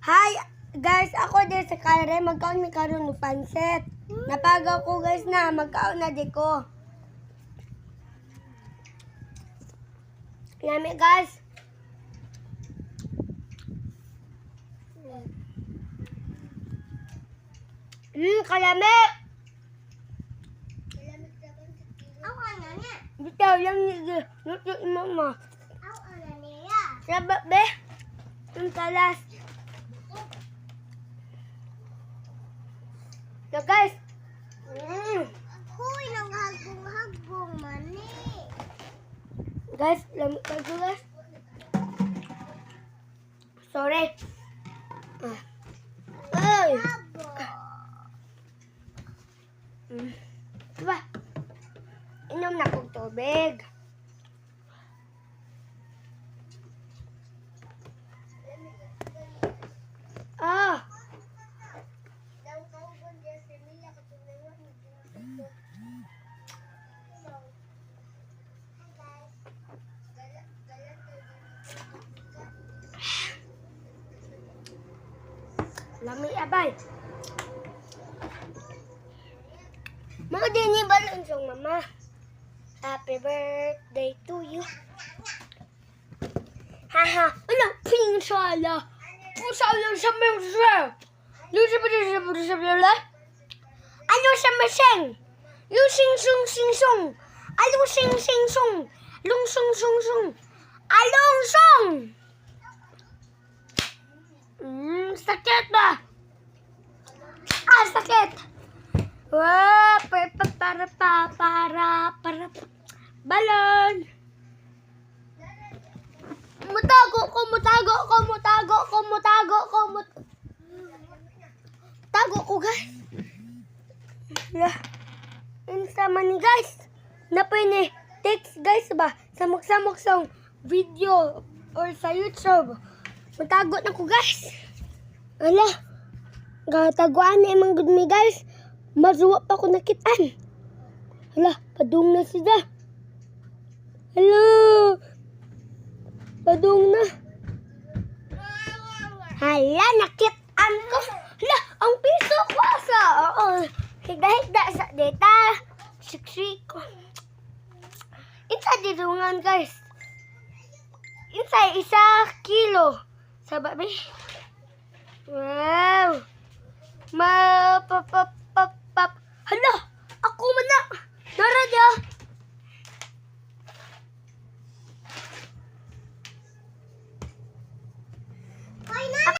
Hi guys, ako din sa Kare, magkaon mi karon ng pansit. Napagaw ko guys na, magkaon na di ko. Lami guys. Kalami. Ako ano niya? Dito lang ni luto ni mama. Ako ano niya? Sabab be. Yung talas. So guys. Huy, nanghagbong-hagbong mani. Guys, lami ka guys. Sorry. Ay. Diba? Inom na kong tubig. Ah. Lami abay. Mga dini balon song mama. Happy birthday to you. Haha, ano ping sala? Pusala sa mesa. Ano sa meseng? Lusing sung sing sung. Alung sing sing sung. Lung sung sung sung. Along sung. Sakit ba? Ah, sakit. Wah, para balon. Tago ko guys. Yeah. Insta man ni guys. Napay ni text guys ba? Samok-samok sa video or sa YouTube. Matago na ko guys. Ala. Gataguan na imang good me guys. Maruwa pa ko nakitaan. Hala, padung na sila. Hello. Padung na. Hala, nakitaan ko. Hala, ang piso ko sa. Oo. Higda-higda sa data. Siksi ko. Isa dirungan guys. Isa kilo. Sa babi. Wow.